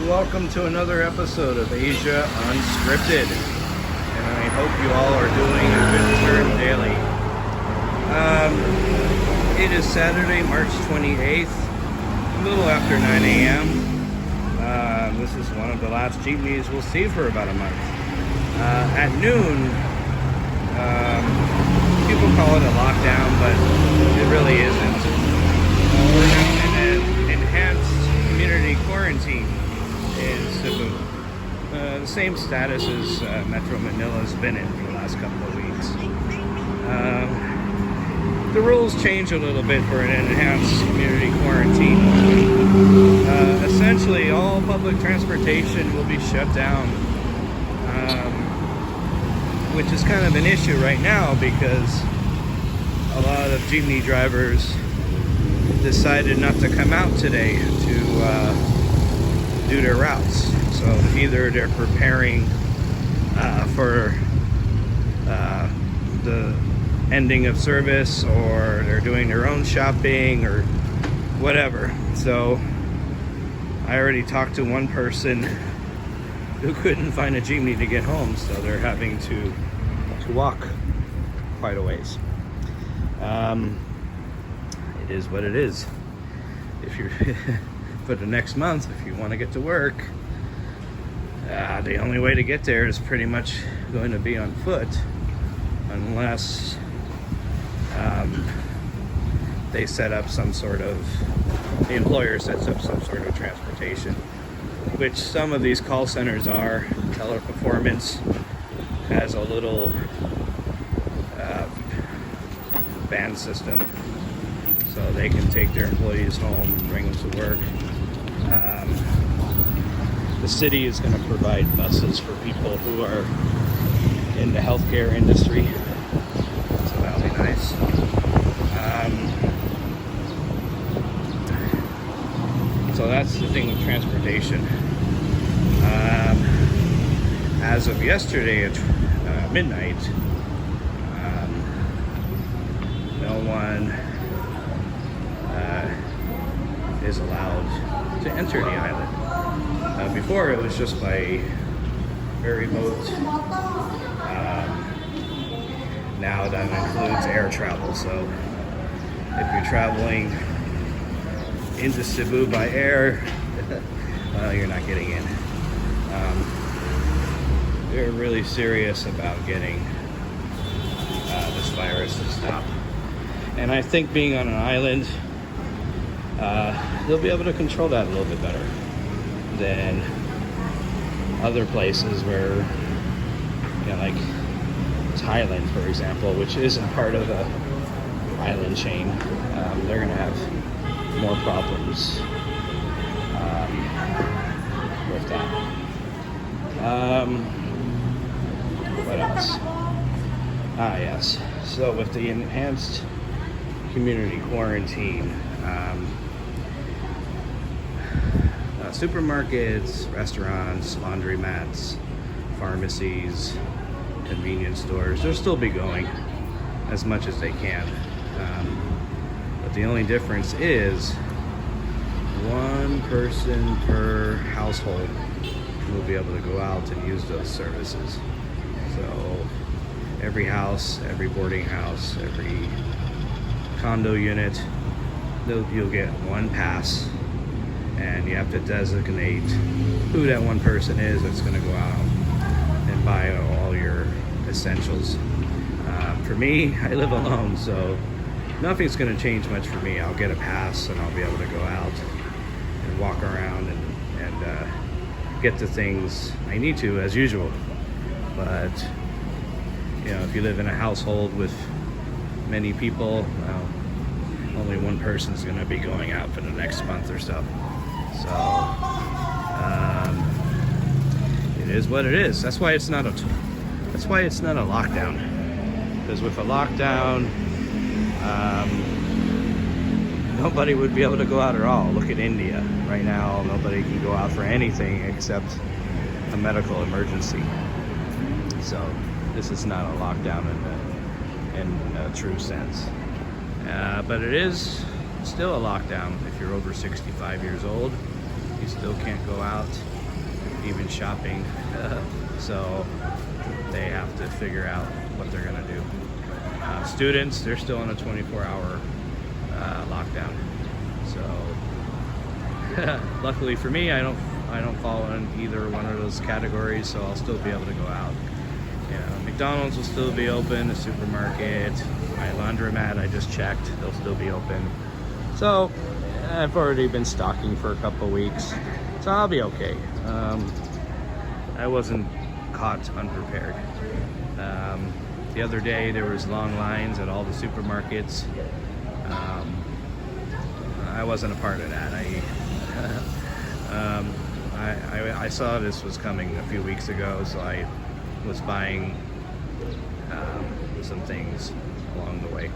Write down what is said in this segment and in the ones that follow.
Welcome to another episode of Asia Unscripted, and I hope you all are doing a good turn daily. It is Saturday, March 28th, a little after 9 a.m. This is one of the last jeepneys we'll see for about a month. At noon, people call it a lockdown, but it really isn't. We're now in an enhanced community quarantine in Cebu. The same status as Metro Manila's been in for the last couple of weeks. The rules change a little bit for an enhanced community quarantine. Essentially, all public transportation will be shut down, which is kind of an issue right now because a lot of jeepney drivers decided not to come out today to do their routes. So either they're preparing for the ending of service, or they're doing their own shopping or whatever. So I already talked to one person who couldn't find a jeepney to get home, so they're having to walk quite a ways. It is what it is. If you're for the next month, if you want to get to work, the only way to get there is pretty much going to be on foot, unless they set up some sort of, the employer sets up some sort of transportation, which some of these call centers are. Teleperformance has a little van system, so they can take their employees home and bring them to work. The city is going to provide buses for people who are in the healthcare industry, so that'll be nice. So that's the thing with transportation. As of yesterday at midnight, no one is allowed to enter the island. Before it was just by ferry boat. Now that includes air travel. So if you're traveling into Cebu by air, well, you're not getting in. They're really serious about getting this virus to stop. And I think being on an island, they'll be able to control that a little bit better than other places where, you know, like Thailand, for example, which isn't part of a island chain. They're going to have more problems with that. What else? Yes. So with the enhanced community quarantine, supermarkets, restaurants, laundromats, pharmacies, convenience stores, they'll still be going as much as they can. But the only difference is one person per household will be able to go out and use those services. So every house, every boarding house, every condo unit, you'll get one pass, and you have to designate who that one person is that's going to go out and buy all your essentials. For me, I live alone, so nothing's going to change much for me. I'll get a pass and I'll be able to go out and walk around and get the things I need to as usual. But you know, if you live in a household with many people, well, only one person's going to be going out for the next month or so. So it is what it is. That's why it's not a lockdown. Because with a lockdown, nobody would be able to go out at all. Look at India right now. Nobody can go out for anything except a medical emergency. So this is not a lockdown in a true sense. But it is still a lockdown if you're over 65 years old. You still can't go out, even shopping. So they have to figure out what they're gonna do. Students, they're still on a 24-hour lockdown. So luckily for me, I don't fall in either one of those categories, so I'll still be able to go out. McDonald's will still be open, the supermarket, my laundromat, I just checked, they'll still be open. So I've already been stocking for a couple weeks, so I'll be okay. I wasn't caught unprepared. The other day there was long lines at all the supermarkets. I wasn't a part of that. I saw this was coming a few weeks ago, so I was buying some things along the way.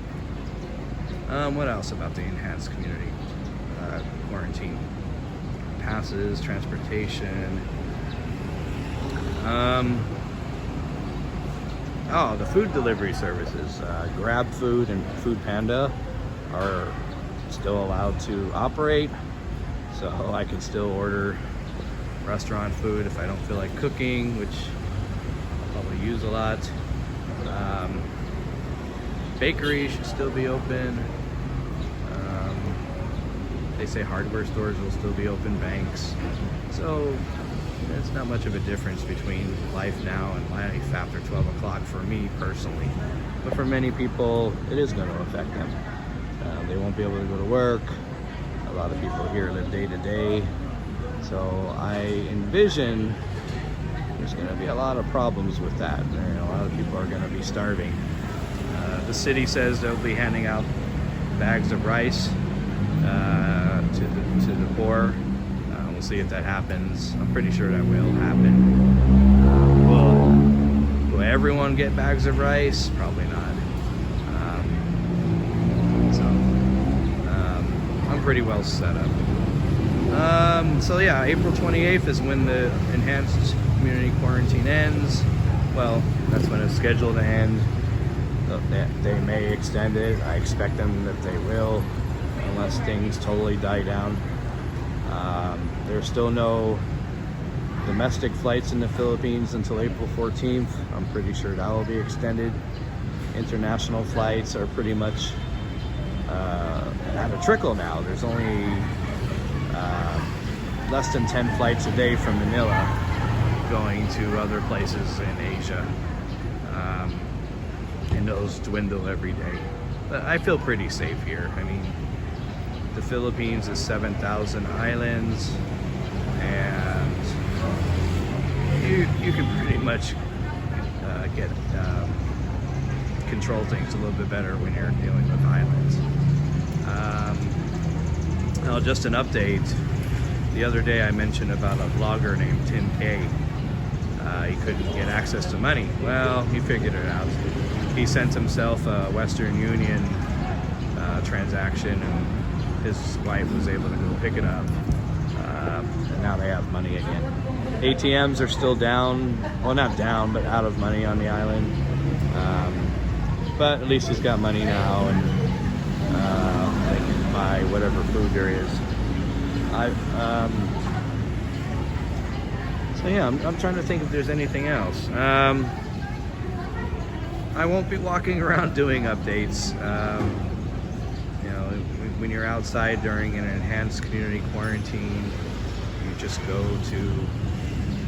What else about the enhanced community quarantine? Passes, transportation. Oh, the food delivery services. Grab Food and Food Panda are still allowed to operate, so I can still order restaurant food if I don't feel like cooking, which I'll probably use a lot. Bakeries should still be open. They say hardware stores will still be open, banks. So it's not much of a difference between life now and life after 12 o'clock for me personally. But for many people, it is going to affect them. They won't be able to go to work. A lot of people here live day to day. So I envision there's going to be a lot of problems with that. A lot of people are going to be starving. The city says they'll be handing out bags of rice to the poor. We'll see if that happens. I'm pretty sure that will happen. Will everyone get bags of rice? Probably not. I'm pretty well set up. So yeah, April 28th is when the enhanced community quarantine ends. Well, that's when it's scheduled to end. They may extend it. I expect them that they will, unless things totally die down. There's still no domestic flights in the Philippines until April 14th. I'm pretty sure that will be extended. International flights are pretty much at a trickle now. There's only less than 10 flights a day from Manila going to other places in Asia. And those dwindle every day. But I feel pretty safe here. I mean, the Philippines is 7,000 islands, and you can pretty much get control things a little bit better when you're dealing with islands. Now, just an update. The other day I mentioned about a vlogger named Tim K. He couldn't get access to money. Well, he figured it out. He sent himself a Western Union transaction, and his wife was able to go pick it up. And now they have money again. ATMs are still down. Well, not down, but out of money on the island. But at least he's got money now, and they can buy whatever food there is. So yeah, I'm trying to think if there's anything else. I won't be walking around doing updates. When you're outside during an enhanced community quarantine, you just go to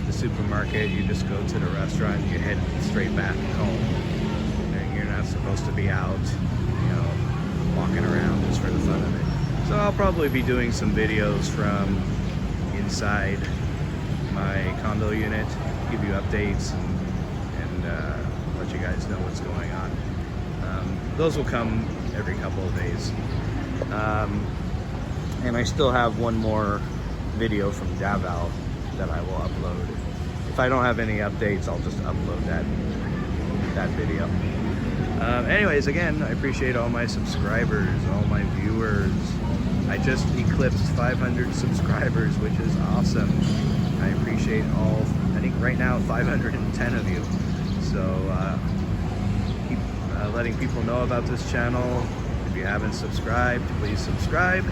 the supermarket, you just go to the restaurant, you head straight back home. And you're not supposed to be out, walking around just for the fun of it. So I'll probably be doing some videos from inside my condo unit, give you updates and let you guys know what's going on. Those will come every couple of days. And I still have one more video from Davao that I will upload. If I don't have any updates, I'll just upload that video. Anyways, again, I appreciate all my subscribers, all my viewers. I just eclipsed 500 subscribers, which is awesome. I appreciate all, I think right now 510 of you. So keep letting people know about this channel. If you haven't subscribed, please subscribe.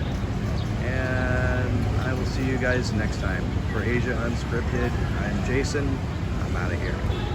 And I will We'll see you guys next time. For Asia Unscripted, I'm Jason. I'm out of here.